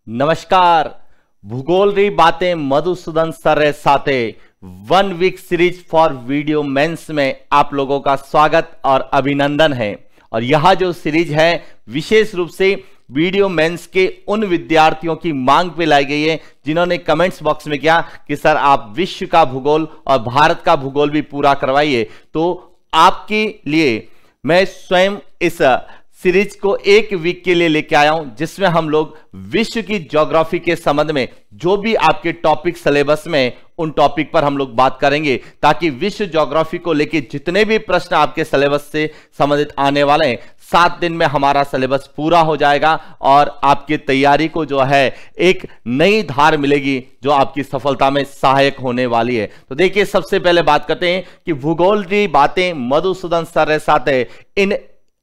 नमस्कार। भूगोल री बातें मधुसूदन सर साथे 1 week series for video mains में आप लोगों का स्वागत और अभिनंदन है। और यह जो सीरीज है विशेष रूप से वीडियो मेंस के उन विद्यार्थियों की मांग पे लाई गई है जिन्होंने कमेंट्स बॉक्स में किया कि सर आप विश्व का भूगोल और भारत का भूगोल भी पूरा करवाइए। तो आपके लिए मैं स्वयं इस सीरीज को 1 वीक के लिए लेके आया हूं, जिसमें हम लोग विश्व की ज्योग्राफी के संबंध में जो भी आपके टॉपिक सिलेबस में उन टॉपिक पर हम लोग बात करेंगे, ताकि विश्व ज्योग्राफी को लेके जितने भी प्रश्न आपके सिलेबस से संबंधित आने वाले हैं 7 दिन में हमारा सिलेबस पूरा हो जाएगा और आपकी तैयारी को जो है एक नई धार मिलेगी जो आपकी सफलता में सहायक होने वाली है। तो देखिए, सबसे पहले बात करते हैं कि भूगोल की बातें मधुसूदन सर साथ है। इन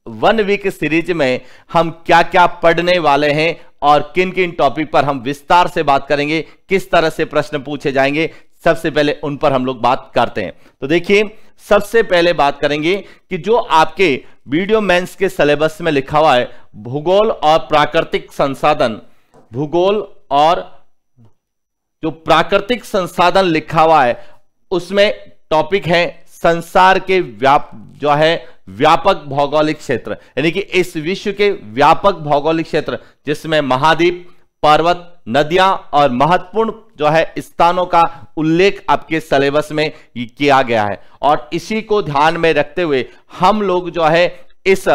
1 वीक सीरीज में हम क्या क्या पढ़ने वाले हैं और किन किन टॉपिक पर हम विस्तार से बात करेंगे, किस तरह से प्रश्न पूछे जाएंगे, सबसे पहले उन पर हम लोग बात करते हैं। तो देखिए, सबसे पहले बात करेंगे कि जो आपके वीडियो मेंस के सिलेबस में लिखा हुआ है भूगोल और प्राकृतिक संसाधन, भूगोल और जो प्राकृतिक संसाधन लिखा हुआ है उसमें टॉपिक है संसार के व्यापक भौगोलिक क्षेत्र, यानी कि इस विश्व के व्यापक भौगोलिक क्षेत्र जिसमें महाद्वीप, पर्वत, नदियां और महत्वपूर्ण जो है स्थानों का उल्लेख आपके सिलेबस में किया गया है। और इसी को ध्यान में रखते हुए हम लोग जो है इस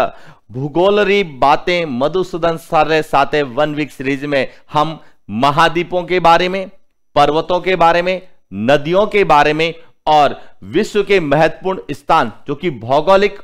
भूगोलरी बातें मधुसूदन सर साथे 1 वीक सीरीज में हम महाद्वीपों के बारे में, पर्वतों के बारे में, नदियों के बारे में और विश्व के महत्वपूर्ण स्थान जो कि भौगोलिक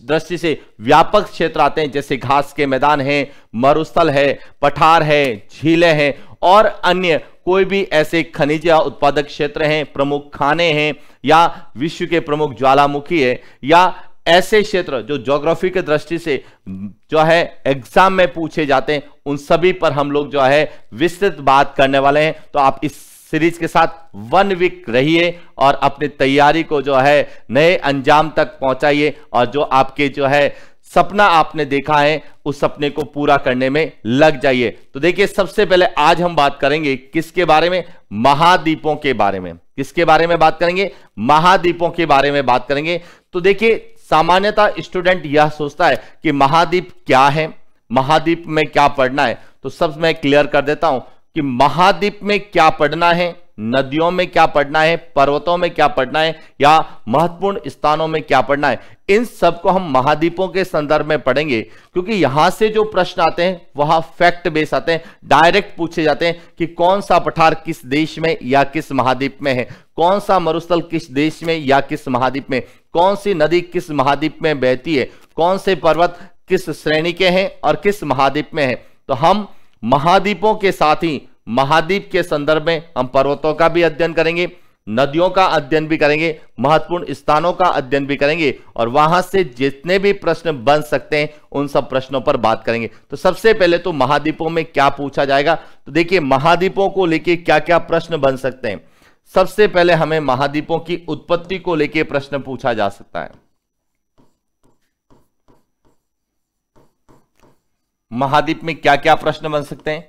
दृष्टि से व्यापक क्षेत्र आते हैं, जैसे घास के मैदान हैं, मरुस्थल है, पठार है, झीलें हैं और अन्य कोई भी ऐसे खनिज या उत्पादक क्षेत्र हैं, प्रमुख खाने हैं या विश्व के प्रमुख ज्वालामुखी है या ऐसे क्षेत्र जो ज्योग्राफी के दृष्टि से जो है एग्जाम में पूछे जाते हैं, उन सभी पर हम लोग जो है विस्तृत बात करने वाले हैं। तो आप इस सीरीज के साथ 1 वीक रहिए और अपनी तैयारी को जो है नए अंजाम तक पहुंचाइए और जो आपके जो है सपना आपने देखा है उस सपने को पूरा करने में लग जाइए। तो देखिए, सबसे पहले आज हम बात करेंगे किसके बारे में? महाद्वीपों के बारे में। किसके बारे में बात करेंगे? महाद्वीपों के बारे में बात करेंगे। तो देखिए, सामान्यतः स्टूडेंट यह सोचता है कि महाद्वीप क्या है, महाद्वीप में क्या पढ़ना है। तो सब मैं क्लियर कर देता हूं कि महाद्वीप में क्या पढ़ना है, नदियों में क्या पढ़ना है, पर्वतों में क्या पढ़ना है या महत्वपूर्ण स्थानों में क्या पढ़ना है, इन सब को हम महाद्वीपों के संदर्भ में पढ़ेंगे। क्योंकि यहां से जो प्रश्न आते हैं वह फैक्ट बेस आते हैं, डायरेक्ट पूछे जाते हैं कि कौन सा पठार किस देश में या किस महाद्वीप में है, कौन सा मरुस्थल किस देश में या किस महाद्वीप में, कौन सी नदी किस महाद्वीप में बहती है, कौन से पर्वत किस श्रेणी के हैं और किस महाद्वीप में है। तो हम महाद्वीपों के साथ ही महाद्वीप के संदर्भ में हम पर्वतों का भी अध्ययन करेंगे, नदियों का अध्ययन भी करेंगे, महत्वपूर्ण स्थानों का अध्ययन भी करेंगे और वहां से जितने भी प्रश्न बन सकते हैं उन सब प्रश्नों पर बात करेंगे। तो सबसे पहले तो महाद्वीपों में क्या पूछा जाएगा, तो देखिए महाद्वीपों को लेके क्या क्या प्रश्न बन सकते हैं। सबसे पहले हमें महाद्वीपों की उत्पत्ति को लेके प्रश्न पूछा जा सकता है। महाद्वीप में क्या क्या प्रश्न बन सकते हैं?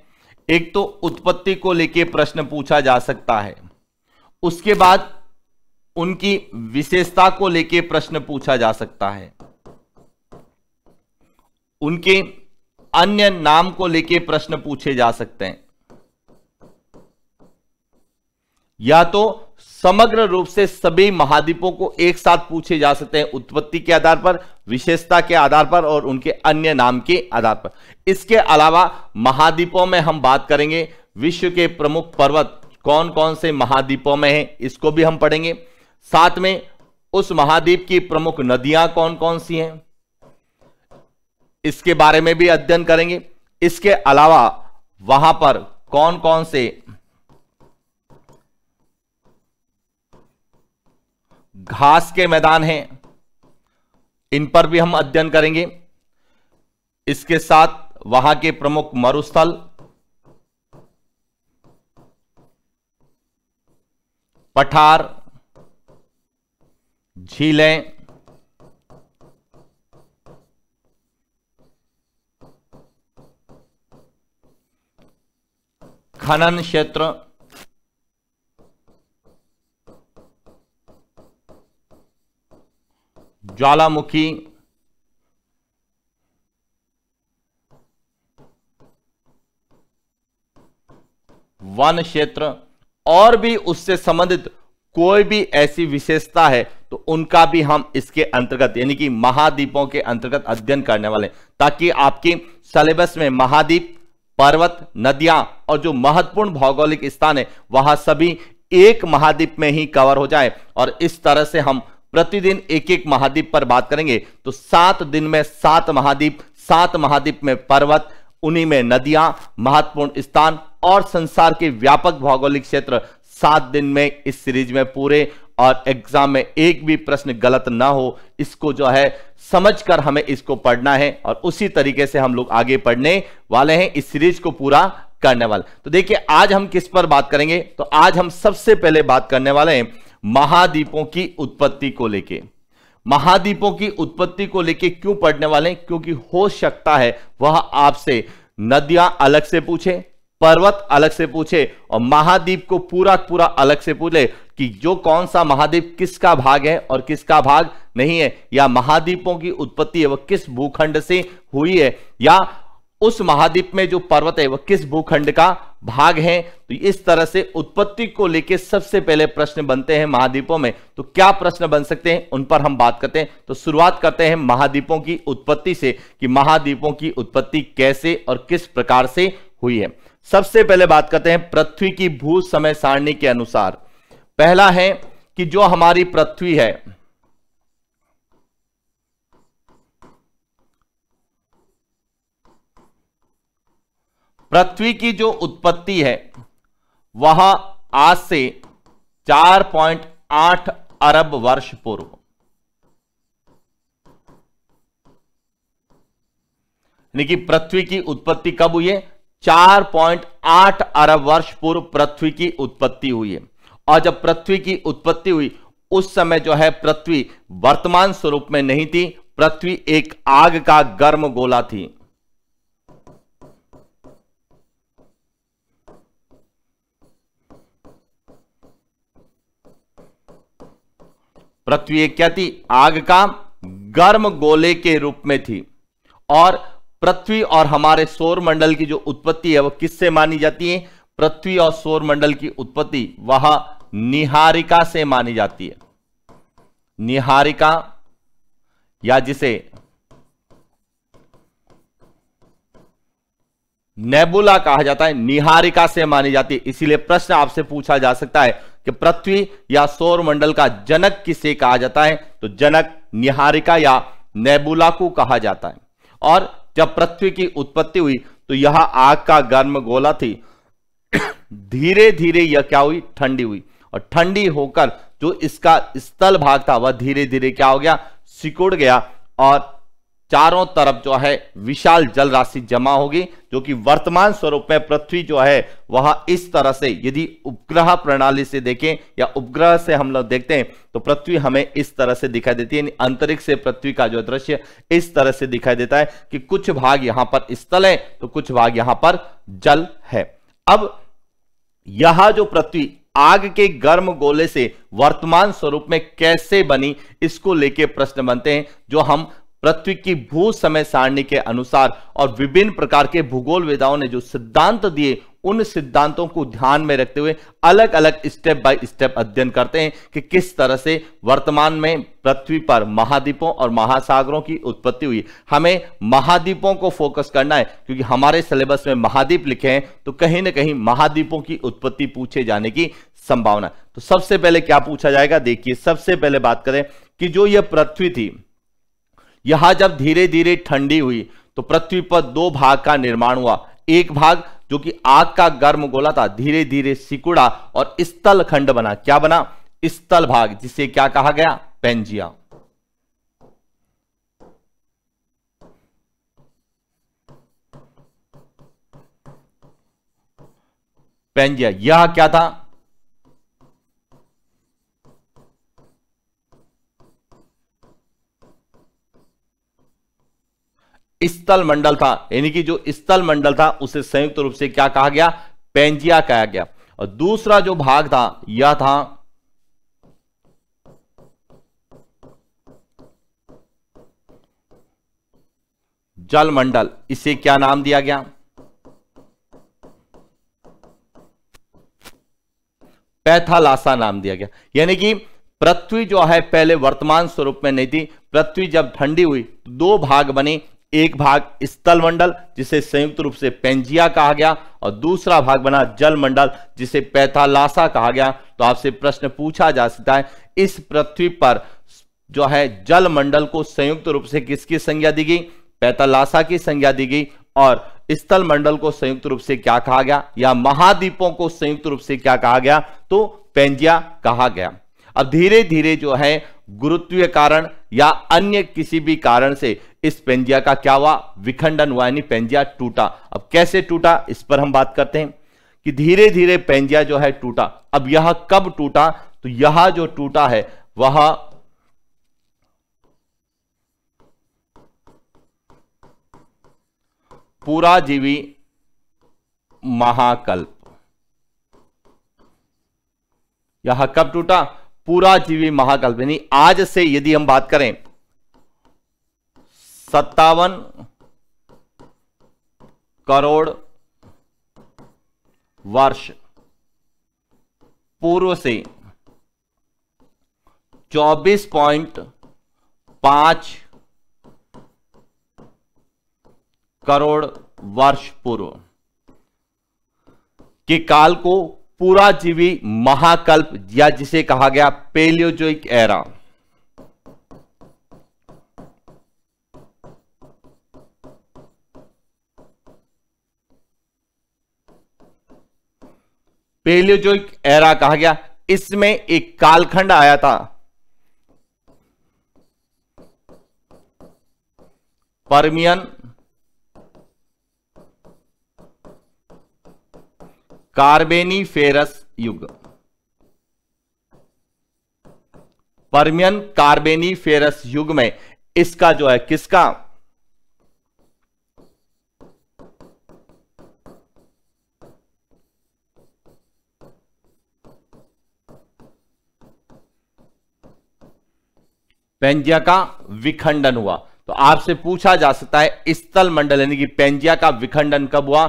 एक तो उत्पत्ति को लेके प्रश्न पूछा जा सकता है, उसके बाद उनकी विशेषता को लेके प्रश्न पूछा जा सकता है, उनके अन्य नाम को लेके प्रश्न पूछे जा सकते हैं, या तो समग्र रूप से सभी महाद्वीपों को एक साथ पूछे जा सकते हैं, उत्पत्ति के आधार पर, विशेषता के आधार पर और उनके अन्य नाम के आधार पर। इसके अलावा महाद्वीपों में हम बात करेंगे विश्व के प्रमुख पर्वत कौन कौन से महाद्वीपों में हैं, इसको भी हम पढ़ेंगे। साथ में उस महाद्वीप की प्रमुख नदियां कौन कौन सी हैं, इसके बारे में भी अध्ययन करेंगे। इसके अलावा वहां पर कौन कौन से घास के मैदान हैं, इन पर भी हम अध्ययन करेंगे। इसके साथ वहां के प्रमुख मरुस्थल, पठार, झीलें, खनन क्षेत्र, ज्वालामुखी, वन क्षेत्र और भी उससे संबंधित कोई भी ऐसी विशेषता है तो उनका भी हम इसके अंतर्गत यानी कि महाद्वीपों के अंतर्गत अध्ययन करने वाले, ताकि आपकी सिलेबस में महाद्वीप, पर्वत, नदियां और जो महत्वपूर्ण भौगोलिक स्थान है वहां सभी एक महाद्वीप में ही कवर हो जाए। और इस तरह से हम प्रतिदिन एक एक महाद्वीप पर बात करेंगे तो 7 दिन में 7 महाद्वीप, 7 महाद्वीप में पर्वत, उन्हीं में नदियां, महत्वपूर्ण स्थान और संसार के व्यापक भौगोलिक क्षेत्र 7 दिन में इस सीरीज में पूरे, और एग्जाम में एक भी प्रश्न गलत ना हो, इसको जो है समझकर हमें इसको पढ़ना है और उसी तरीके से हम लोग आगे पढ़ने वाले हैं, इस सीरीज को पूरा करने वाले। तो देखिए आज हम किस पर बात करेंगे, तो आज हम सबसे पहले बात करने वाले हैं महाद्वीपों की उत्पत्ति को लेके। महाद्वीपों की उत्पत्ति को लेके क्यों पढ़ने वाले हैं, क्योंकि हो सकता है वह आपसे नदियां अलग से पूछे, पर्वत अलग से पूछे और महाद्वीप को पूरा पूरा अलग से पूछ ले कि जो कौन सा महाद्वीप किसका भाग है और किसका भाग नहीं है, या महाद्वीपों की उत्पत्ति है वह किस भूखंड से हुई है, या उस महाद्वीप में जो पर्वत है वह किस भूखंड का भाग है। तो इस तरह से उत्पत्ति को लेकर सबसे पहले प्रश्न बनते हैं महाद्वीपों में। तो क्या प्रश्न बन सकते हैं उन पर हम बात करते हैं। तो शुरुआत करते हैं महाद्वीपों की उत्पत्ति से कि महाद्वीपों की उत्पत्ति कैसे और किस प्रकार से हुई है। सबसे पहले बात करते हैं पृथ्वी की भू समय सारणी के अनुसार। पहला है कि जो हमारी पृथ्वी है, पृथ्वी की जो उत्पत्ति है वह आज से 4.8 अरब वर्ष पूर्व, यानी कि पृथ्वी की उत्पत्ति कब हुई है, 4.8 अरब वर्ष पूर्व पृथ्वी की उत्पत्ति हुई है। और जब पृथ्वी की उत्पत्ति हुई उस समय जो है पृथ्वी वर्तमान स्वरूप में नहीं थी, पृथ्वी एक आग का गर्म गोला थी। पृथ्वी एक क्या थी, आग का गर्म गोले के रूप में थी। और पृथ्वी और हमारे सौर मंडल की जो उत्पत्ति है वह किससे मानी जाती है, पृथ्वी और सौर मंडल की उत्पत्ति वह निहारिका से मानी जाती है। निहारिका या जिसे नेबुला कहा जाता है, निहारिका से मानी जाती है। इसीलिए प्रश्न आपसे पूछा जा सकता है कि पृथ्वी या सौर मंडल का जनक किसे कहा जाता है, तो जनक निहारिका या नेबुला को कहा जाता है। और जब पृथ्वी की उत्पत्ति हुई तो यह आग का गर्म गोला थी। धीरे धीरे यह क्या हुई, ठंडी हुई, और ठंडी होकर जो इसका स्थल भाग था वह धीरे धीरे क्या हो गया, सिकुड़ गया, और चारों तरफ जो है विशाल जल राशि जमा होगी, जो कि वर्तमान स्वरूप में पृथ्वी जो है वह इस तरह से, यदि उपग्रह प्रणाली से देखें या उपग्रह से हम लोग देखते हैं तो पृथ्वी हमें इस तरह से दिखाई देती है। अंतरिक्ष से पृथ्वी का जो दृश्य इस तरह से दिखाई देता है कि कुछ भाग यहां पर स्थल है तो कुछ भाग यहां पर जल है। अब यह जो पृथ्वी आग के गर्म गोले से वर्तमान स्वरूप में कैसे बनी, इसको लेके प्रश्न बनते हैं, जो हम पृथ्वी की भू समय सारणी के अनुसार और विभिन्न प्रकार के भूगोलवेदाओं ने जो सिद्धांत दिए उन सिद्धांतों को ध्यान में रखते हुए अलग अलग स्टेप बाय स्टेप अध्ययन करते हैं कि किस तरह से वर्तमान में पृथ्वी पर महाद्वीपों और महासागरों की उत्पत्ति हुई। हमें महाद्वीपों को फोकस करना है क्योंकि हमारे सिलेबस में महाद्वीप लिखे हैं, तो कहीं ना कहीं महाद्वीपों की उत्पत्ति पूछे जाने की संभावना। तो सबसे पहले क्या पूछा जाएगा, देखिए सबसे पहले बात करें कि जो यह पृथ्वी थी, यहां जब धीरे धीरे ठंडी हुई तो पृथ्वी पर 2 भाग का निर्माण हुआ। एक भाग जो कि आग का गर्म गोला था धीरे धीरे सिकुड़ा और स्थल खंड बना। क्या बना, स्थल भाग, जिसे क्या कहा गया, पेंजिया। पेंजिया यह क्या था, स्थल मंडल था, यानी कि जो स्थल मंडल था उसे संयुक्त रूप से क्या कहा गया, पेंजिया कहा गया। और दूसरा जो भाग था यह था जलमंडल, इसे क्या नाम दिया गया? पैथालासा नाम दिया गया। यानी कि पृथ्वी जो है पहले वर्तमान स्वरूप में नहीं थी, पृथ्वी जब ठंडी हुई दो भाग बने, एक भाग स्थल मंडल जिसे संयुक्त रूप से पेंजिया कहा गया और दूसरा भाग बना जल मंडल जिसे पैथालासा कहा गया। तो आपसे प्रश्न पूछा जा सकता है, इस पृथ्वी पर जो है जल मंडल को संयुक्त रूप से किसकी संज्ञा दी गई? पैथालासा की संज्ञा दी गई। और स्थल मंडल को संयुक्त रूप से क्या कहा गया, या महाद्वीपों को संयुक्त रूप से क्या कहा गया? तो पेंजिया कहा गया। अब धीरे धीरे जो है गुरुत्वीय कारण या अन्य किसी भी कारण से इस पेंजिया का क्या हुआ? विखंडन हुआ, यानी पेंजिया टूटा। अब कैसे टूटा इस पर हम बात करते हैं कि धीरे धीरे पेंजिया जो है टूटा। अब यह कब टूटा? तो यह जो टूटा है वह पुराजीवी महाकल्प। यह कब टूटा? पुराजीवी महाकल्प, यानी आज से यदि हम बात करें 57 करोड़ वर्ष पूर्व से 24.5 करोड़ वर्ष पूर्व के काल को पुराजीवी महाकल्प या जिसे कहा गया पैलियोजोइक एरा। पैलियोजोइक एरा कहा गया। इसमें एक कालखंड आया था पर्मियन कार्बेनिफेरस युग। पर्मियन कार्बेनिफेरस युग में इसका जो है किसका? पेंजिया का विखंडन हुआ। तो आपसे पूछा जा सकता है स्थल मंडल यानी कि पेंजिया का विखंडन कब हुआ?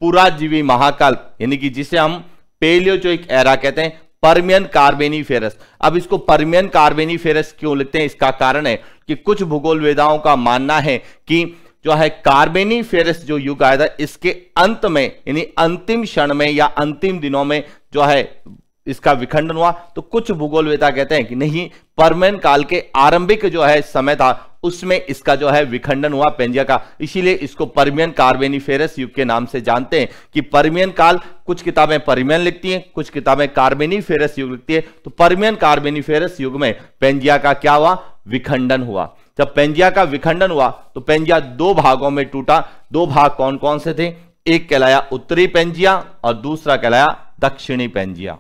पुराजीवी महाकल्प यानी कि जिसे हम पैलियोजोइक एरा कहते हैं, पर्मियन कार्बेनिफेरस। अब इसको पर्मियन कार्बेनिफेरस क्यों लिखते हैं? इसका कारण है कि कुछ भूगोलवेदाओं का मानना है कि जो है कार्बेनिफेरस जो युग आया था इसके अंत में यानी अंतिम क्षण में या अंतिम दिनों में जो है इसका विखंडन हुआ। तो कुछ भूगोलवेदा कहते हैं कि नहीं, पर्मियन काल के आरंभिक जो है समय था उसमें इसका जो है विखंडन हुआ पेंजिया का। इसीलिए इसको पर्मियन कार्बेनिफेरस युग के नाम से जानते हैं कि पर्मियन काल, कुछ किताबें पर्मियन लिखती हैं, कुछ किताबें कार्बेनिफेरस युग लिखती है। तो पर्मियन कार्बेनिफेरस युग में पेंजिया का क्या हुआ? विखंडन हुआ। जब पेंजिया का विखंडन हुआ तो पेंजिया दो भागों में टूटा। दो भाग कौन कौन से थे? एक कहलाया उत्तरी पेंजिया और दूसरा कहलाया दक्षिणी पेंजिया।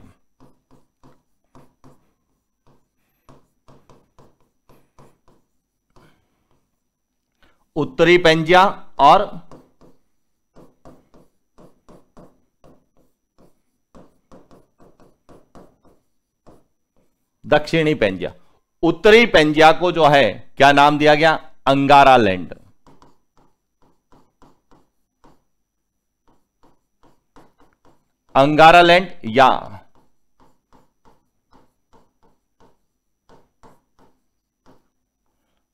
उत्तरी पेंजिया और दक्षिणी पेंजिया। उत्तरी पेंजिया को जो है क्या नाम दिया गया? अंगारा लैंड। अंगारा लैंड या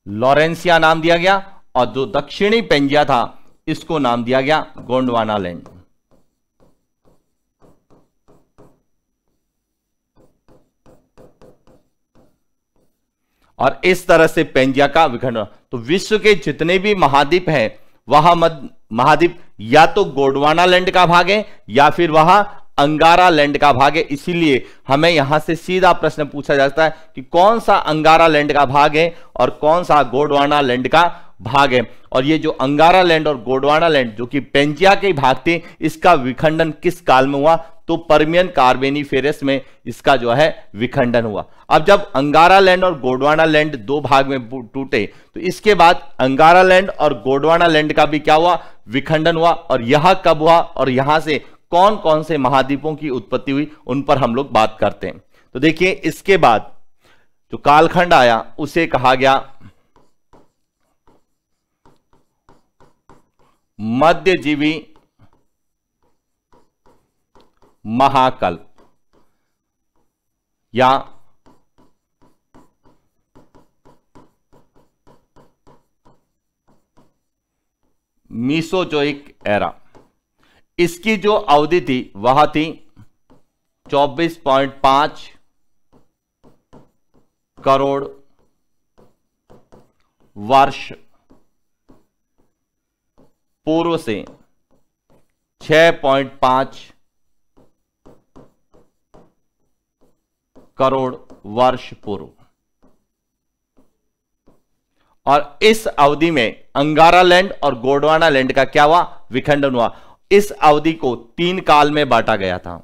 लॉरेंसिया नाम दिया गया। और जो दक्षिणी पेंजिया था इसको नाम दिया गया गोंडवाना लैंड। और इस तरह से पेंजिया का विखंडन। तो विश्व के जितने भी महाद्वीप हैं वह महाद्वीप या तो गोंडवाना लैंड का भाग है या फिर वह अंगारा लैंड का भाग है। इसीलिए हमें यहां से सीधा प्रश्न पूछा जाता है कि कौन सा अंगारा लैंड का भाग है और कौन सा गोंडवाना लैंड का भाग है। और ये जो अंगारा लैंड और गोंडवाना लैंड जो कि पेंजिया के भाग थे, इसका विखंडन किस काल में हुआ? तो पर्मियन कार्बेनिफेरस में इसका जो है विखंडन हुआ। अब जब अंगारा लैंड और गोंडवाना लैंड दो भाग में टूटे तो इसके बाद अंगारा लैंड और गोंडवाना लैंड का भी क्या हुआ? विखंडन हुआ। और यह कब हुआ और यहां से कौन कौन से महाद्वीपों की उत्पत्ति हुई, उन पर हम लोग बात करते हैं। तो देखिए, इसके बाद जो कालखंड आया उसे कहा गया मध्यजीवी महाकल्प या मीसोजोइक एरा। इसकी जो अवधि थी वह थी 24.5 करोड़ वर्ष पूर्व से 6.5 करोड़ वर्ष पूर्व। और इस अवधि में अंगारा लैंड और गोंडवाना लैंड का क्या हुआ, विखंडन हुआ। इस अवधि को 3 काल में बांटा गया था।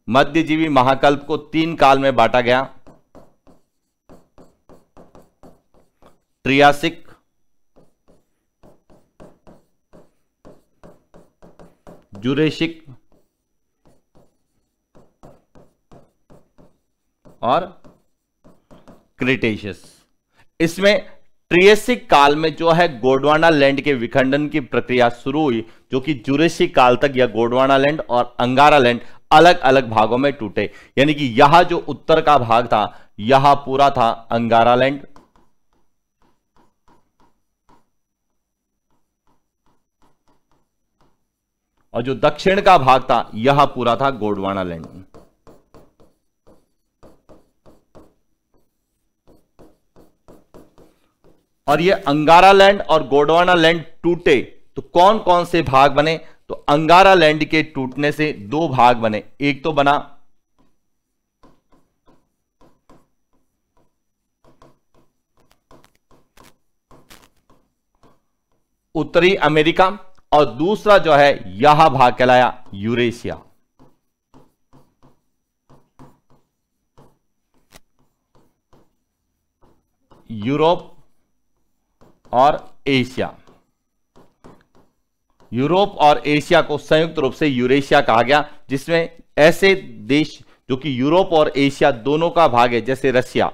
मध्यजीवी महाकल्प को 3 काल में बांटा गया, ट्रियासिक, जुरेसिक और क्रिटेशियस। इसमें ट्रियासिक काल में जो है गोंडवाना लैंड के विखंडन की प्रक्रिया शुरू हुई, जो कि जुरेसिक काल तक यह गोंडवाना लैंड और अंगारा लैंड अलग अलग भागों में टूटे। यानी कि यह जो उत्तर का भाग था यह पूरा था अंगारा लैंड, और जो दक्षिण का भाग था यह पूरा था गोंडवाना लैंड। और ये अंगारा लैंड और गोंडवाना लैंड टूटे तो कौन कौन से भाग बने, तो अंगारा लैंड के टूटने से 2 भाग बने। एक तो बना उत्तरी अमेरिका, और दूसरा जो है यह भाग कहलाया यूरेशिया। यूरोप और एशिया। यूरोप और एशिया को संयुक्त रूप से यूरेशिया कहा गया, जिसमें ऐसे देश जो कि यूरोप और एशिया दोनों का भाग है, जैसे रशिया।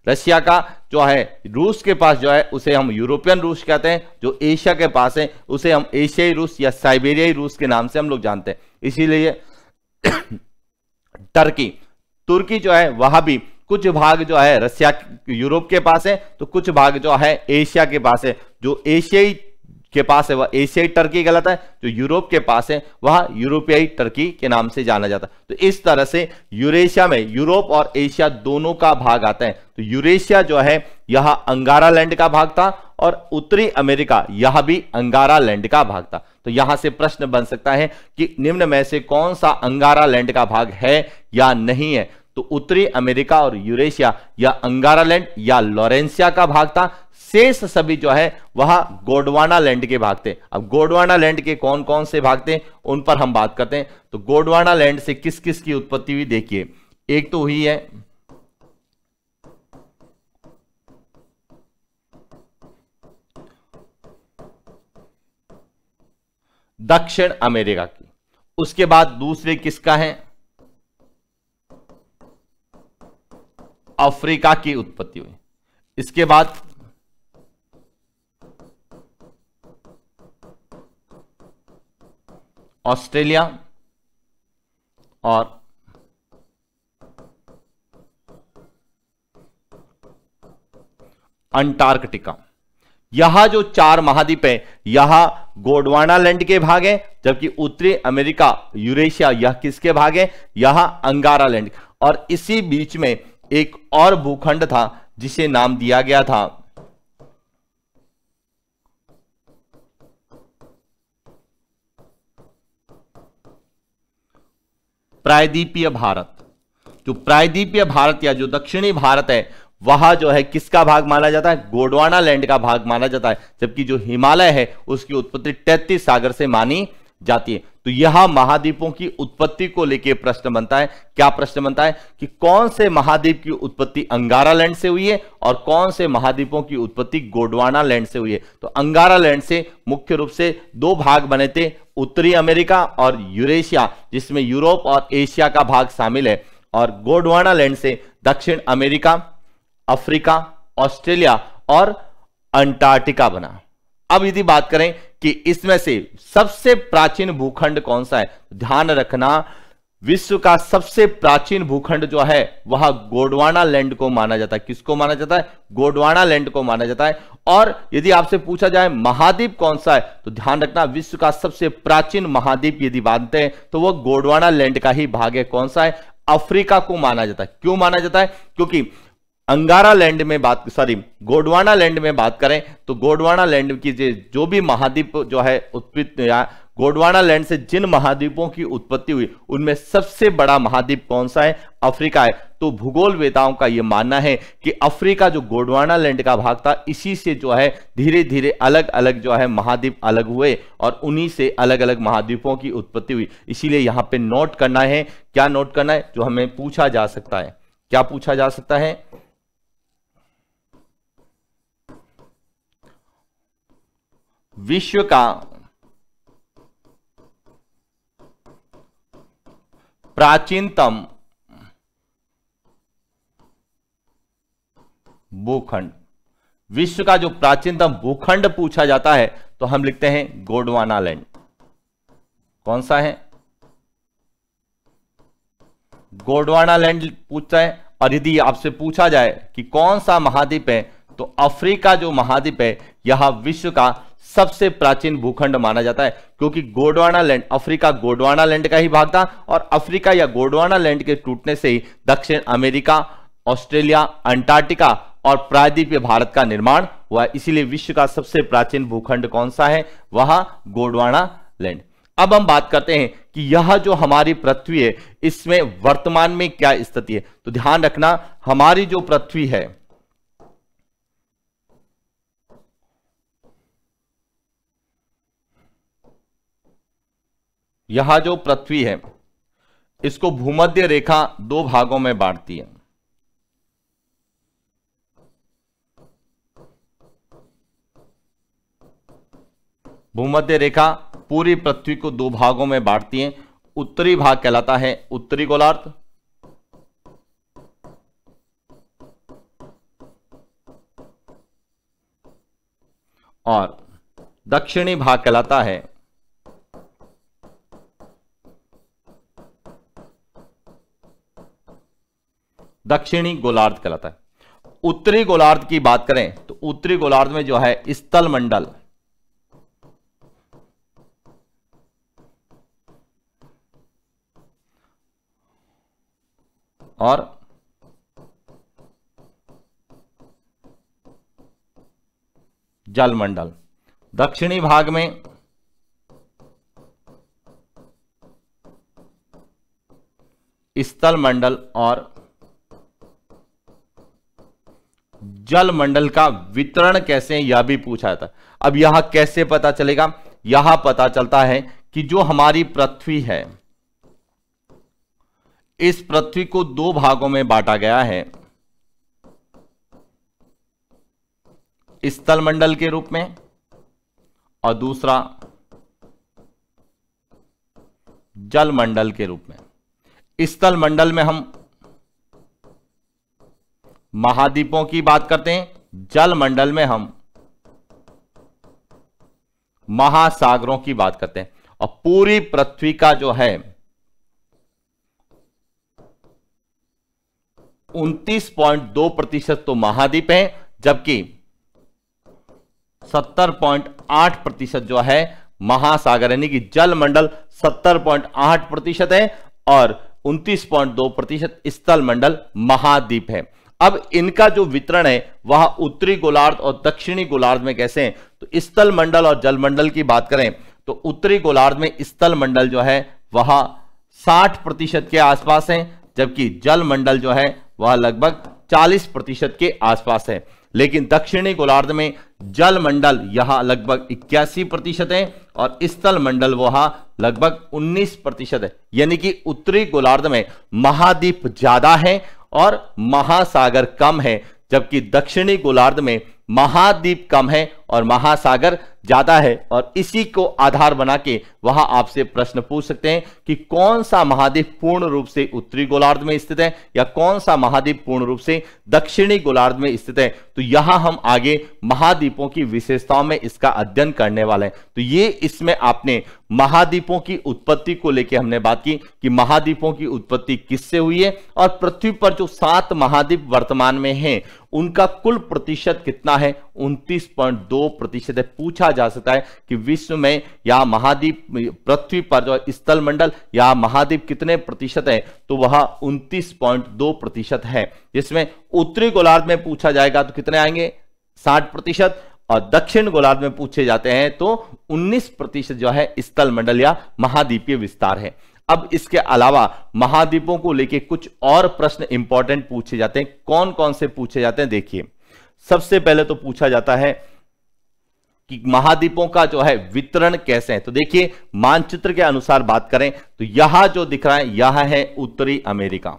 रशिया का जो है रूस के पास जो है उसे हम यूरोपियन रूस कहते हैं, जो एशिया के पास है उसे हम एशियाई रूस या साइबेरियाई रूस के नाम से हम लोग जानते हैं। इसीलिए तुर्की जो है वह भी कुछ भाग जो है रशिया यूरोप के पास है, तो कुछ भाग जो है एशिया के पास है। जो एशियाई के पास है वह एशियाई टर्की कहलाता है, जो यूरोप के पास है वह यूरोपियाई टर्की के नाम से जाना जाता है। तो इस तरह से यूरेशिया में यूरोप और एशिया दोनों का भाग आता है। तो यूरेशिया जो है यह अंगारा लैंड का भाग था, और उत्तरी अमेरिका यह भी अंगारा लैंड का भाग था। तो यहां से प्रश्न बन सकता है कि निम्न में से कौन सा अंगारा लैंड का भाग है या नहीं है। तो उत्तरी अमेरिका और यूरेशिया या अंगारा लैंड या लॉरेंसिया का भाग था। शेष सभी जो है वह गोंडवाना लैंड के भाग थे। अब गोंडवाना लैंड के कौन कौन से भाग थे उन पर हम बात करते हैं। तो गोंडवाना लैंड से किस किस की उत्पत्ति हुई, देखिए। एक तो हुई है दक्षिण अमेरिका की, उसके बाद दूसरे किसका है, अफ्रीका की उत्पत्ति हुई। इसके बाद ऑस्ट्रेलिया और अंटार्कटिका। यह जो 4 महाद्वीप है यह गोंडवाना लैंड के भाग है, जबकि उत्तरी अमेरिका यूरेशिया यह किसके भाग है, यह अंगारा लैंड। और इसी बीच में एक और भूखंड था जिसे नाम दिया गया था प्रायद्वीपीय भारत। जो प्रायद्वीपीय भारत या जो दक्षिणी भारत है वह जो है किसका भाग माना जाता है, गोंडवाना लैंड का भाग माना जाता है। जबकि जो हिमालय है उसकी उत्पत्ति 33 सागर से मानी जाती है। तो यह महाद्वीपों की उत्पत्ति को लेकर प्रश्न बनता है। क्या प्रश्न बनता है कि कौन से महाद्वीप की उत्पत्ति अंगारा लैंड से हुई है और कौन से महाद्वीपों की उत्पत्ति गोंडवाना लैंड से हुई है। तो अंगारा लैंड से मुख्य रूप से 2 भाग बने थे, उत्तरी अमेरिका और यूरेशिया जिसमें यूरोप और एशिया का भाग शामिल है, और गोंडवाना लैंड से दक्षिण अमेरिका, अफ्रीका, ऑस्ट्रेलिया और अंटार्कटिका बना। अब यदि बात करें कि इसमें से सबसे प्राचीन भूखंड कौन सा है, ध्यान रखना विश्व का सबसे प्राचीन भूखंड जो है वह गोंडवाना लैंड को माना जाता है। किसको माना जाता है? गोंडवाना लैंड को माना जाता है। और यदि आपसे पूछा जाए महाद्वीप कौन सा है, तो ध्यान रखना विश्व का सबसे प्राचीन महाद्वीप यदि मानते हैं तो वह गोंडवाना लैंड का ही भाग है। कौन सा है? अफ्रीका को माना जाता है। क्यों माना जाता है? क्योंकि अंगारा लैंड में गोंडवाना लैंड में बात करें तो गोंडवाना लैंड की जो भी महाद्वीप जो है उत्पत्ति, गोंडवाना लैंड से जिन महाद्वीपों की उत्पत्ति हुई उनमें सबसे बड़ा महाद्वीप कौन सा है? अफ्रीका है। तो भूगोलवेताओं का यह मानना है कि अफ्रीका जो गोंडवाना लैंड का भाग था, इसी से जो है धीरे धीरे अलग अलग जो है महाद्वीप अलग हुए और उन्हीं से अलग अलग महाद्वीपों की उत्पत्ति हुई। इसीलिए यहां पे नोट करना है। क्या नोट करना है? जो हमें पूछा जा सकता है। क्या पूछा जा सकता है? विश्व का प्राचीनतम भूखंड, विश्व का जो प्राचीनतम भूखंड पूछा जाता है तो हम लिखते हैं गोंडवाना लैंड। कौन सा है? गोंडवाना लैंड पूछता है। और यदि आपसे पूछा जाए कि कौन सा महाद्वीप है, तो अफ्रीका जो महाद्वीप है यह विश्व का सबसे प्राचीन भूखंड माना जाता है, क्योंकि Gondwana land, Africa Gondwana land का ही भाग था और अफ्रीका या गोंडवाना लैंड के टूटने से ही दक्षिण अमेरिका, ऑस्ट्रेलिया, अंटार्कटिका और प्रायद्वीपीय भारत का निर्माण हुआ। इसीलिए विश्व का सबसे प्राचीन भूखंड कौन सा है? वह गोंडवाना लैंड। अब हम बात करते हैं कि यह जो हमारी पृथ्वी है इसमें वर्तमान में क्या स्थिति है। तो ध्यान रखना, हमारी जो पृथ्वी है, यह जो पृथ्वी है इसको भूमध्य रेखा दो भागों में बांटती है। भूमध्य रेखा पूरी पृथ्वी को दो भागों में बांटती है। उत्तरी भाग कहलाता है उत्तरी गोलार्ध, और दक्षिणी भाग कहलाता है दक्षिणी गोलार्ध कहलाता है। उत्तरी गोलार्ध की बात करें तो उत्तरी गोलार्ध में जो है स्थल मंडल और जल मंडल। दक्षिणी भाग में स्थल मंडल और जल मंडल का वितरण कैसे है यह भी पूछा जाता है। अब यह कैसे पता चलेगा? यह पता चलता है कि जो हमारी पृथ्वी है, इस पृथ्वी को दो भागों में बांटा गया है, स्थल मंडल के रूप में और दूसरा जल मंडल के रूप में। स्थल मंडल में हम महाद्वीपों की बात करते हैं, जल मंडल में हम महासागरों की बात करते हैं। और पूरी पृथ्वी का जो है 29.2% तो महाद्वीप है, जबकि 70.8% जो है महासागर, यानी कि जल मंडल 70.8% है और 29.2% स्थल मंडल महाद्वीप है। अब इनका जो वितरण है वह उत्तरी गोलार्ध और दक्षिणी गोलार्ध में कैसे हैं? तो स्थल मंडल और जल मंडल की बात करें तो उत्तरी गोलार्ध में स्थल मंडल जो है वह 60% के आसपास है, जबकि जल मंडल जो है वह लगभग 40% के आसपास है। लेकिन दक्षिणी गोलार्ध में जल मंडल यह लगभग 81% है और स्थल मंडल वह लगभग 19% है। यानी कि उत्तरी गोलार्ध में महाद्वीप ज्यादा है और महासागर कम है, जबकि दक्षिणी गोलार्ध में महाद्वीप कम है और महासागर ज्यादा है। और इसी को आधार बना के वहां आपसे प्रश्न पूछ सकते हैं कि कौन सा महाद्वीप पूर्ण रूप से उत्तरी गोलार्ध में स्थित है या कौन सा महाद्वीप पूर्ण रूप से दक्षिणी गोलार्ध में स्थित है। तो यहां हम आगे महाद्वीपों की विशेषताओं में इसका अध्ययन करने वाले हैं। तो ये इसमें आपने महाद्वीपों की उत्पत्ति को लेकर हमने बात की कि महाद्वीपों की उत्पत्ति किससे हुई है और पृथ्वी पर जो 7 महाद्वीप वर्तमान में हैं उनका कुल प्रतिशत कितना है, 29.2% है। पूछा जा सकता है कि विश्व में या महाद्वीप पृथ्वी पर जो स्थल मंडल या महाद्वीप कितने प्रतिशत है, तो वह 29.2% है। जिसमें उत्तरी गोलार्ध में पूछा जाएगा तो कितने आएंगे, 60%, और दक्षिण गोलार्ध में पूछे जाते हैं तो 19% जो है स्थल मंडल या महाद्वीपीय विस्तार है। अब इसके अलावा महाद्वीपों को लेके कुछ और प्रश्न इंपॉर्टेंट पूछे जाते हैं। कौन कौन से पूछे जाते हैं, देखिए सबसे पहले तो पूछा जाता है कि महाद्वीपों का जो है वितरण कैसे है। तो देखिए मानचित्र के अनुसार बात करें तो यहां जो दिख रहा है यह है उत्तरी अमेरिका।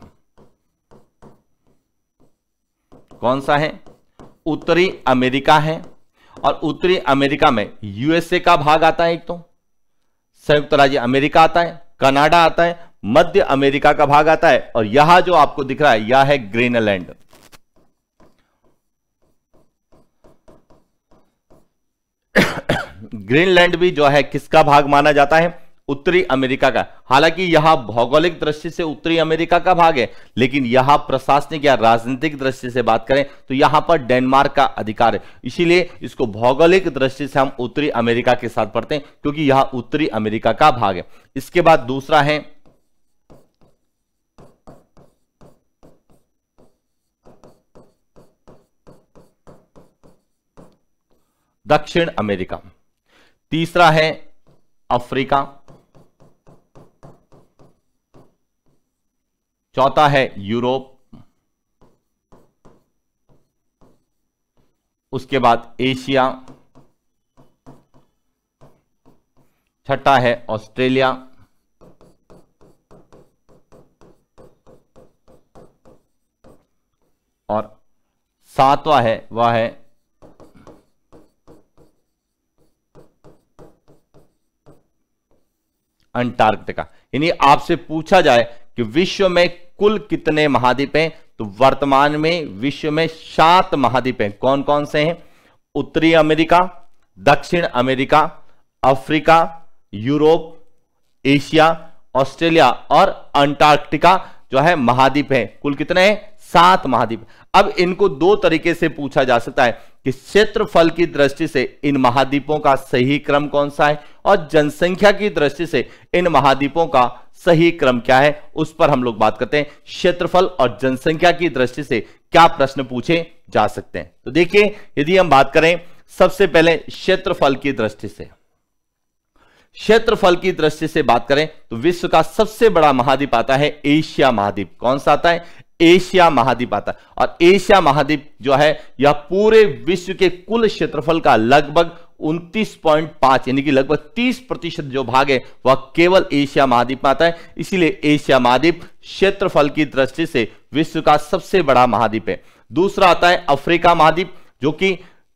कौन सा है, उत्तरी अमेरिका है। और उत्तरी अमेरिका में यूएसए का भाग आता है, एक तो संयुक्त राज्य अमेरिका आता है, कनाडा आता है, मध्य अमेरिका का भाग आता है, और यहां जो आपको दिख रहा है यह है ग्रीनलैंड। ग्रीनलैंड भी जो है किसका भाग माना जाता है, उत्तरी अमेरिका का। हालांकि यहां भौगोलिक दृष्टि से उत्तरी अमेरिका का भाग है, लेकिन यहां प्रशासनिक या राजनीतिक दृष्टि से बात करें तो यहां पर डेनमार्क का अधिकार है। इसीलिए इसको भौगोलिक दृष्टि से हम उत्तरी अमेरिका के साथ पढ़ते हैं, क्योंकि यहां उत्तरी अमेरिका का भाग है। इसके बाद दूसरा है दक्षिण अमेरिका, तीसरा है अफ्रीका, चौथा है यूरोप, उसके बाद एशिया, छठा है ऑस्ट्रेलिया, और सातवां है वह है अंटार्कटिका। यानी आपसे पूछा जाए कि विश्व में कुल कितने महाद्वीप हैं, तो वर्तमान में विश्व में 7 महाद्वीप हैं। कौन कौन से हैं, उत्तरी अमेरिका, दक्षिण America, Africa, Europe, Asia, Australia और अंटार्कटिका जो है महाद्वीप हैं। कुल कितने हैं, 7 महाद्वीप। अब इनको 2 तरीके से पूछा जा सकता है कि क्षेत्रफल की दृष्टि से इन महाद्वीपों का सही क्रम कौन सा है और जनसंख्या की दृष्टि से इन महाद्वीपों का सही क्रम क्या है, उस पर हम लोग बात करते हैं। क्षेत्रफल और जनसंख्या की दृष्टि से क्या प्रश्न पूछे जा सकते हैं। तो देखिए यदि हम बात करें सबसे पहले क्षेत्रफल की दृष्टि से, क्षेत्रफल की दृष्टि से बात करें तो विश्व का सबसे बड़ा महाद्वीप आता है एशिया महाद्वीप। कौन सा आता है, एशिया महाद्वीप आता है। और एशिया महाद्वीप जो है यह पूरे विश्व के कुल क्षेत्रफल का लगभग 29.5 यानी कि लगभग 30% जो भाग है वह केवल एशिया महाद्वीप में आता है। इसीलिए एशिया महाद्वीप क्षेत्रफल की दृष्टि से विश्व का सबसे बड़ा महाद्वीप है। दूसरा आता है अफ्रीका महाद्वीप,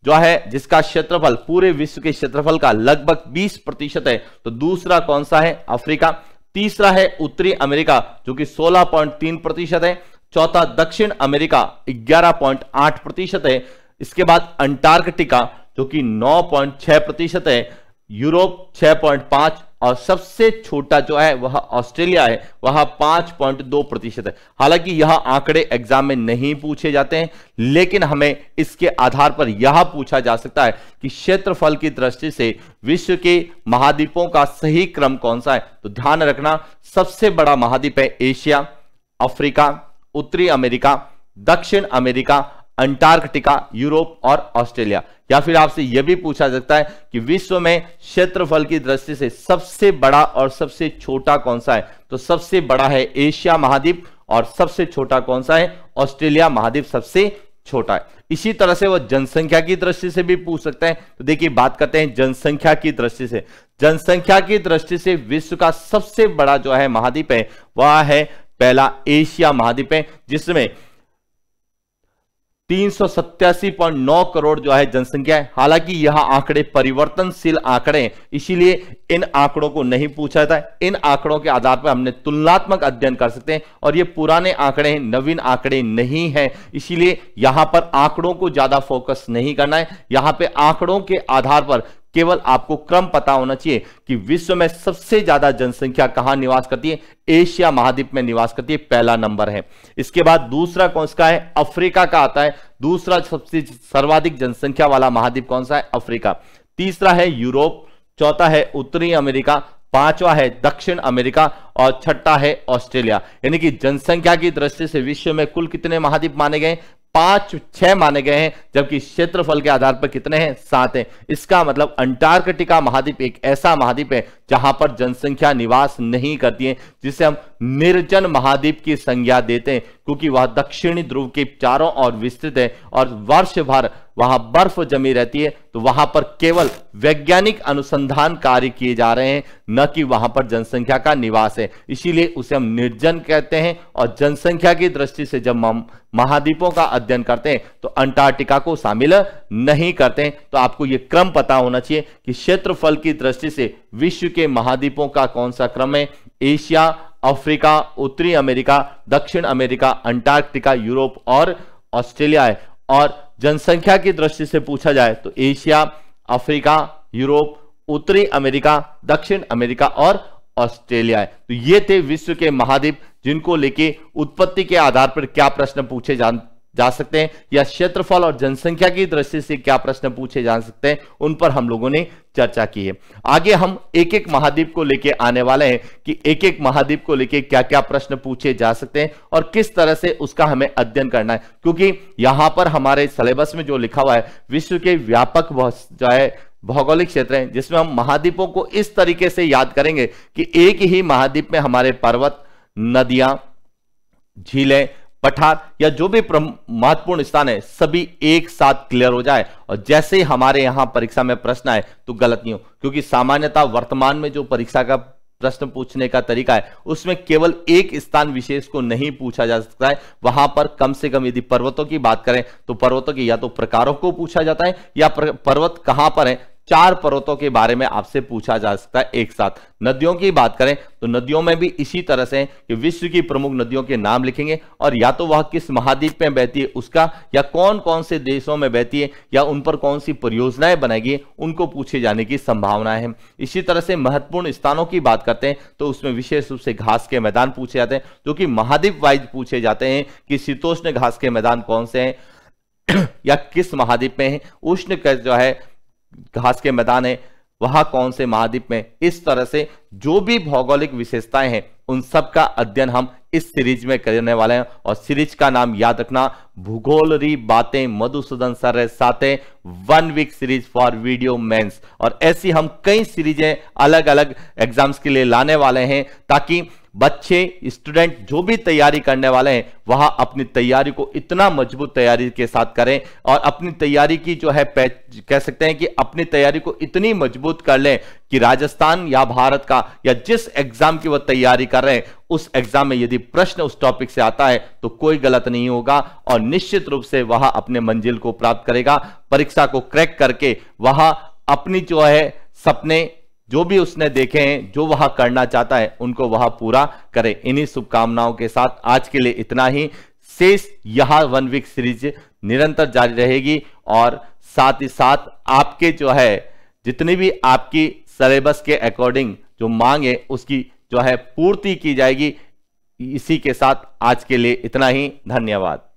जो है जिसका क्षेत्रफल पूरे विश्व के क्षेत्रफल का लगभग 20% है। तो दूसरा कौन सा है, अफ्रीका। तीसरा है उत्तरी अमेरिका जो कि 16.3% है। चौथा दक्षिण अमेरिका 11.8% है। इसके बाद अंटार्कटिका जो कि 9.6% है, यूरोप 6.5 और सबसे छोटा जो है वह ऑस्ट्रेलिया है, वह 5.2% है। हालांकि यह आंकड़े एग्जाम में नहीं पूछे जाते हैं, लेकिन हमें इसके आधार पर यह पूछा जा सकता है कि क्षेत्रफल की दृष्टि से विश्व के महाद्वीपों का सही क्रम कौन सा है। तो ध्यान रखना सबसे बड़ा महाद्वीप है एशिया, अफ्रीका, उत्तरी अमेरिका, दक्षिण अमेरिका, अंटार्कटिका, यूरोप और ऑस्ट्रेलिया। या फिर आपसे यह भी पूछा सकता है कि विश्व में क्षेत्रफल की दृष्टि से सबसे बड़ा और सबसे छोटा कौन सा है। तो सबसे बड़ा है एशिया महाद्वीप और सबसे छोटा कौन सा है, ऑस्ट्रेलिया महाद्वीप सबसे छोटा है। इसी तरह से वह जनसंख्या की दृष्टि से भी पूछ सकते हैं। तो देखिए बात करते हैं जनसंख्या की दृष्टि से। जनसंख्या की दृष्टि से विश्व का सबसे बड़ा जो है महाद्वीप है वह है पहला एशिया महाद्वीप है, जिसमें 387.9 करोड़ जो है जनसंख्या है। हालांकि यह आंकड़े परिवर्तनशील आंकड़े हैं, इसीलिए इन आंकड़ों को नहीं पूछा जाता है। इन आंकड़ों के आधार पर हमने तुलनात्मक अध्ययन कर सकते हैं, और ये पुराने आंकड़े हैं, नवीन आंकड़े नहीं है। इसीलिए यहां पर आंकड़ों को ज्यादा फोकस नहीं करना है। यहां पे आंकड़ों के आधार पर केवल आपको क्रम पता होना चाहिए कि विश्व में सबसे ज्यादा जनसंख्या कहां निवास करती है। एशिया महाद्वीप में निवास करती है, पहला नंबर है। इसके बाद दूसरा कौन सा है? अफ्रीका का आता है। दूसरा सबसे सर्वाधिक जनसंख्या वाला महाद्वीप कौन सा है? अफ्रीका। तीसरा है यूरोप, चौथा है उत्तरी अमेरिका, पांचवा है दक्षिण अमेरिका, और छठा है ऑस्ट्रेलिया। यानी कि जनसंख्या की दृष्टि से विश्व में कुल कितने महाद्वीप माने गए? 6 माने गए हैं, जबकि क्षेत्रफल के आधार पर कितने हैं? 7 हैं। इसका मतलब अंटार्कटिका महाद्वीप एक ऐसा महाद्वीप है जहां पर जनसंख्या निवास नहीं करती है, जिसे हम निर्जन महाद्वीप की संज्ञा देते हैं, क्योंकि वह दक्षिणी ध्रुव के चारों ओर विस्तृत है और वर्ष भर वहां बर्फ जमी रहती है। तो वहां पर केवल वैज्ञानिक अनुसंधान कार्य किए जा रहे हैं, न कि वहां पर जनसंख्या का निवास है। इसीलिए उसे हम निर्जन कहते हैं। और जनसंख्या की दृष्टि से जब हम महाद्वीपों का अध्ययन करते हैं तो अंटार्कटिका को शामिल नहीं करते हैं। तो आपको यह क्रम पता होना चाहिए कि क्षेत्रफल की दृष्टि से विश्व के महाद्वीपों का कौन सा क्रम है? एशिया, अफ्रीका, उत्तरी अमेरिका, दक्षिण अमेरिका, अंटार्कटिका, यूरोप और ऑस्ट्रेलिया है। और जनसंख्या की दृष्टि से पूछा जाए तो एशिया, अफ्रीका, यूरोप, उत्तरी अमेरिका, दक्षिण अमेरिका और ऑस्ट्रेलिया है। तो ये थे विश्व के महाद्वीप, जिनको लेके उत्पत्ति के आधार पर क्या प्रश्न पूछे जा सकते हैं, या क्षेत्रफल और जनसंख्या की दृष्टि से क्या प्रश्न पूछे जा सकते हैं, उन पर हम लोगों ने चर्चा की है। आगे हम एक एक महाद्वीप को लेके आने वाले हैं कि एक एक महाद्वीप को लेके क्या क्या प्रश्न पूछे जा सकते हैं और किस तरह से उसका हमें अध्ययन करना है। क्योंकि यहां पर हमारे सिलेबस में जो लिखा हुआ है, विश्व के व्यापक जो है भौगोलिक क्षेत्र है, जिसमें हम महाद्वीपों को इस तरीके से याद करेंगे कि एक ही महाद्वीप में हमारे पर्वत, नदियां, झीलें, पठार या जो भी महत्वपूर्ण स्थान है, सभी एक साथ क्लियर हो जाए। और जैसे ही हमारे यहां परीक्षा में प्रश्न आए तो गलत नहीं हो, क्योंकि सामान्यतः वर्तमान में जो परीक्षा का प्रश्न पूछने का तरीका है, उसमें केवल एक स्थान विशेष को नहीं पूछा जा सकता है। वहां पर कम से कम यदि पर्वतों की बात करें तो पर्वतों की या तो प्रकारों को पूछा जाता है, या पर्वत कहां पर है, 4 पर्वतों के बारे में आपसे पूछा जा सकता है एक साथ। नदियों की बात करें तो नदियों में भी इसी तरह से कि विश्व की प्रमुख नदियों के नाम लिखेंगे, और या तो वह किस महाद्वीप में बहती है उसका, या कौन कौन से देशों में बहती है, या उन पर कौन सी परियोजनाएं बनाएगी, उनको पूछे जाने की संभावना है। इसी तरह से महत्वपूर्ण स्थानों की बात करते हैं तो उसमें विशेष रूप से घास के मैदान पूछे जाते हैं, जो कि महाद्वीप वाइज पूछे जाते हैं कि शीतोष्ण घास के मैदान कौन से हैं या किस महाद्वीप में है, उष्ण जो है घास के मैदान है वहां कौन से महाद्वीप में। इस तरह से जो भी भौगोलिक विशेषताएं हैं उन सब का अध्ययन हम इस सीरीज में करने वाले हैं। और सीरीज का नाम याद रखना, भूगोल री बातें मधुसूदन सर साथे 1 week series for video mains. और ऐसी हम कई सीरीजें अलग अलग एग्जाम्स के लिए लाने वाले हैं, ताकि बच्चे, स्टूडेंट जो भी तैयारी करने वाले हैं वह अपनी तैयारी को इतना मजबूत तैयारी के साथ करें, और अपनी तैयारी की जो है कह सकते हैं कि अपनी तैयारी को इतनी मजबूत कर लें कि राजस्थान या भारत का या जिस एग्जाम की वह तैयारी कर रहे हैं उस एग्जाम में यदि प्रश्न उस टॉपिक से आता है तो कोई गलत नहीं होगा, और निश्चित रूप से वह अपने मंजिल को प्राप्त करेगा। परीक्षा को क्रैक करके वह अपनी जो है सपने जो भी उसने देखे हैं, जो वह करना चाहता है, उनको वह पूरा करे। इन्हीं शुभकामनाओं के साथ आज के लिए इतना ही। शेष यह 1 वीक सीरीज निरंतर जारी रहेगी, और साथ ही साथ आपके जो है जितनी भी आपकी सिलेबस के अकॉर्डिंग जो मांग है उसकी जो है पूर्ति की जाएगी। इसी के साथ आज के लिए इतना ही। धन्यवाद।